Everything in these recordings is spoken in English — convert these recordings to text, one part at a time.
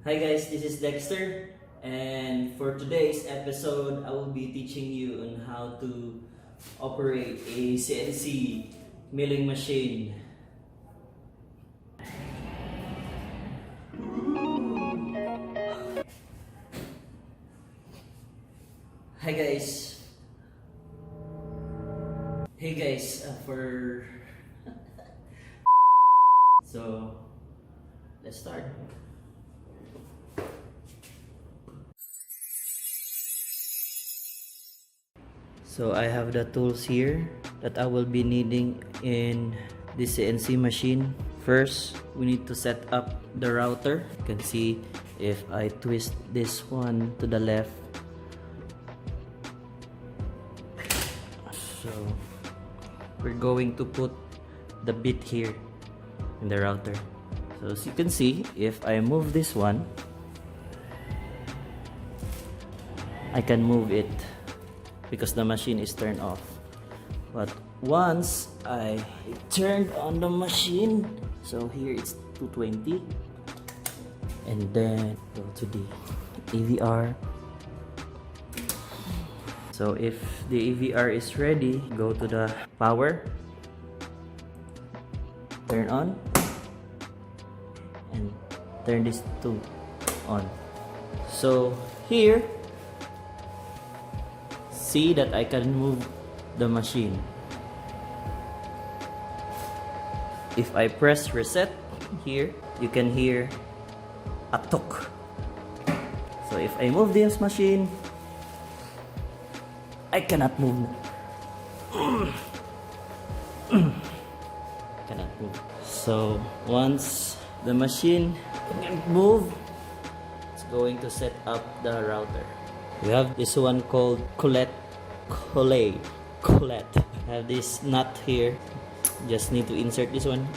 Hi guys, this is Dexter, and for today's episode, I will be teaching you on how to operate a CNC milling machine. Hi guys. Hey guys, so let's start. So I have the tools here that I will be needing in this CNC machine. First, we need to set up the router. You can see if I twist this one to the left. So we're going to put the bit here in the router. So as you can see, if I move this one, I can move it because the machine is turned off. But once I turned on the machine, so here it's 220, and then go to the AVR. So if the AVR is ready, go to the power, turn on, and turn this to on. So here, see that I can move the machine. If I press reset here, you can hear a tok. So if I move this machine, I cannot move. Cannot move. So once the machine can move, it's going to set up the router. We have this one called collet. I have this nut here. Just need to insert this one.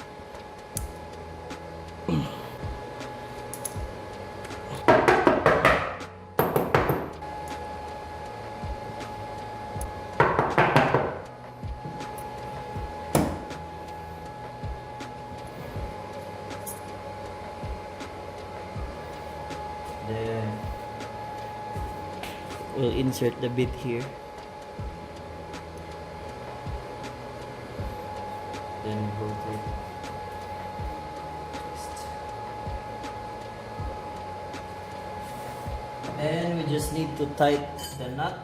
Then we'll insert the bit here. Then go to and we just need to tighten the nut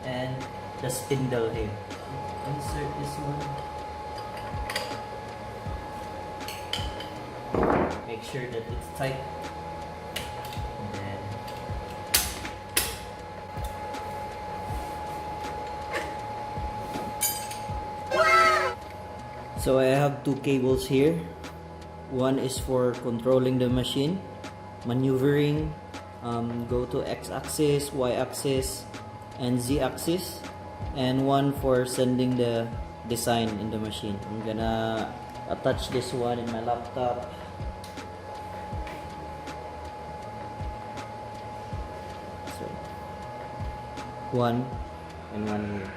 and the spindle here. Insert this one. Make sure that it's tight. And then so I have two cables here. One is for controlling the machine, maneuvering, go to x-axis, y-axis, and z-axis, and one for sending the design in the machine. I'm gonna attach this one in my laptop. So one and one here.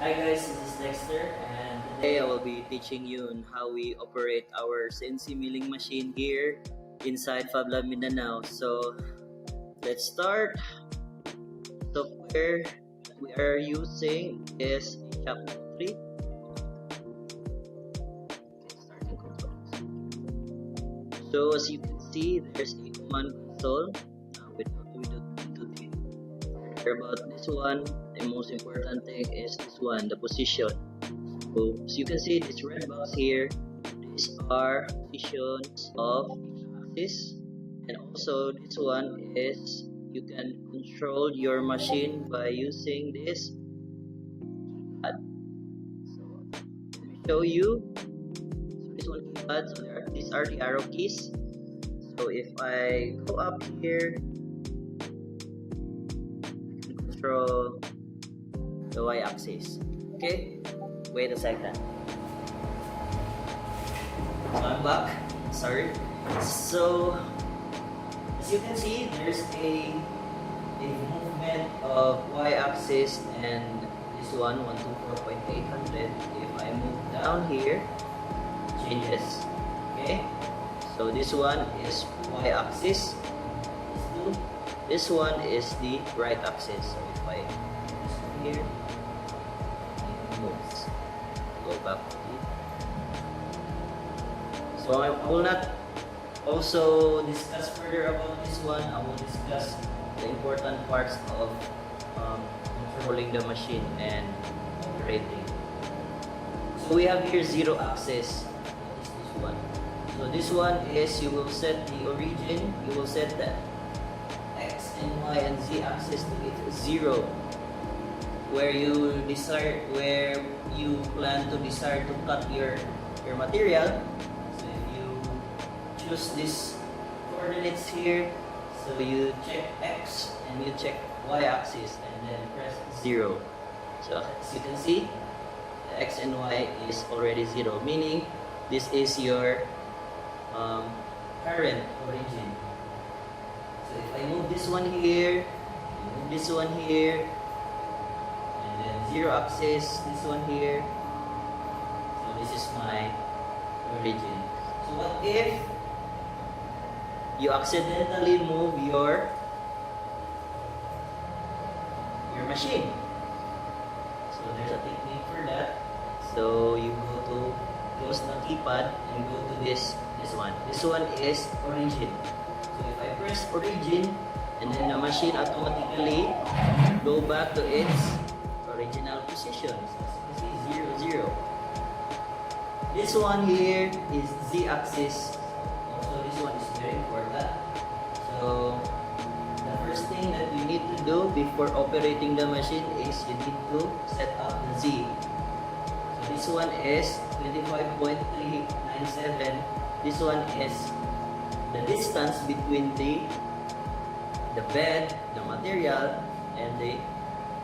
Hi guys, this is Dexter, and today I will be teaching you on how we operate our CNC milling machine here inside FabLab Mindanao. So let's start. Software we are using is ShopBot. So as you can see, there's a command console. We don't need to care about this one. The most important thing is this one, the position. So as you can see, this red box here, these are positions of each axis And also this one is you can control your machine by using this keypad. So let me show you. So this one keypad, so these are the arrow keys. So if I go up here, I can control the y-axis. Okay, wait a second. So I'm back. Sorry. So as you can see, there's a movement of y-axis, and this one 124.800. If I move down here, changes. Okay. So this one is y-axis. This one is the right axis. So if I move this one here, it moves. Go back to it. So I will not also discuss further about this one. I will discuss the important parts of controlling the machine and operating. So we have here zero axis. What is this one? So this one is you will set the origin. You will set the x and y and z axis to be 0. Where you plan to desire to cut your material. Choose this coordinates here, so you check x and you check y-axis and then press 0. So as you can see, the x and y is already 0, meaning this is your current origin. So if I move this one here, move this one here, and then 0 axis, this one here, so this is my origin. So what if you accidentally move your machine? So there's a technique for that. So you go to close the keypad and go to this one. This one is origin. So if I press origin, and then the machine automatically go back to its original position. So you see 0, 0. This one here is z-axis. This one is very important. So the first thing that you need to do before operating the machine is you need to set up the Z. So this one is 25.397. This one is the distance between the bed, the material, and the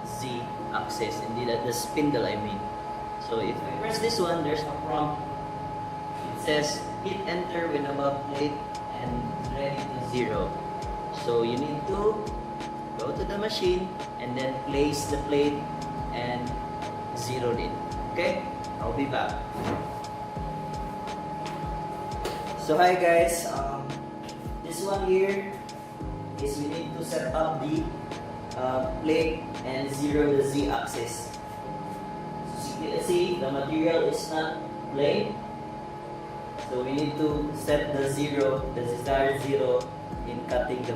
Z axis, indeed the spindle I mean. So if I press this one, there's a prompt. It says hit enter when above plate and ready to 0. So you need to go to the machine and then place the plate and 0 it. Okay, I'll be back. So hi guys, this one here is we need to set up the plate and 0 the Z axis. So you can see the material is not plain. So we need to set the 0, the desired 0 in cutting the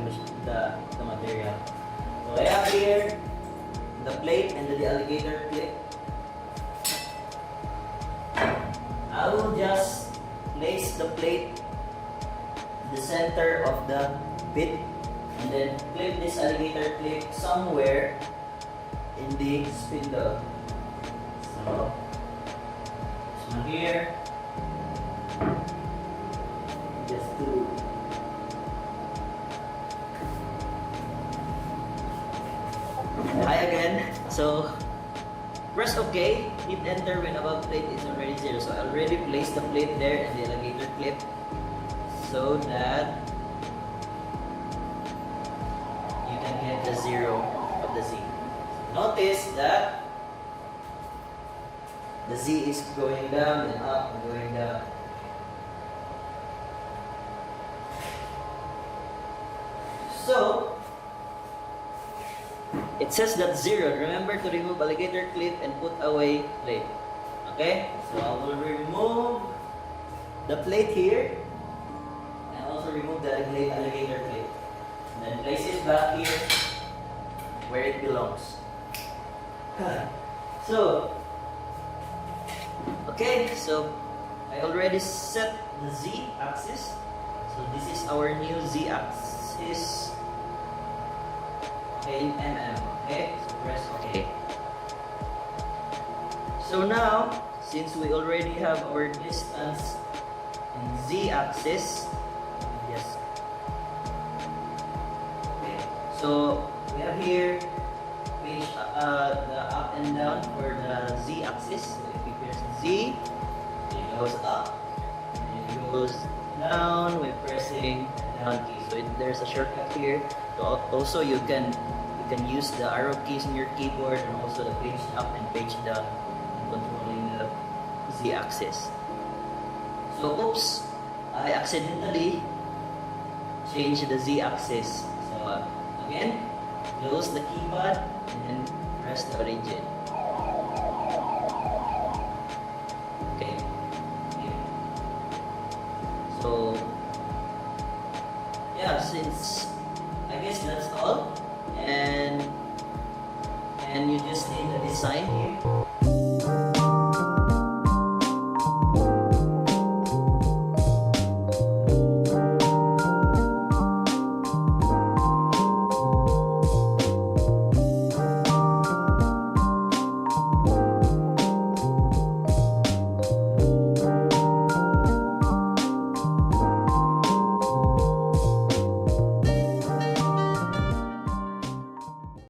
material. So I have here the plate and the alligator clip. I will just place the plate in the center of the bit and then clip this alligator clip somewhere in the spindle. So this one here. Just to hi again. So press OK, hit enter when above plate is already 0. So I already placed the plate there and the alligator clip so that you can get the 0 of the Z. Notice that the Z is going down and up and going down. So it says that 0. Remember to remove alligator clip and put away plate. Okay? So I will remove the plate here and also remove the alligator clip. And then place it back here where it belongs. So, okay, so I already set the Z axis. So this is our new z-axis. Okay, in mm. Okay, so press OK. So now, since we already have our distance in z-axis, yes. Okay, so we have here page the up and down for the z-axis. So if we press Z, it goes up. And it goes down. We're pressing the down key. So there's a shortcut here. So also you can use the arrow keys in your keyboard and also the page up and page down, controlling the z-axis. So oops, I accidentally changed the z-axis. So again, close the keypad and press the origin. Okay. So yeah, since I guess that's all, and you just need the design here.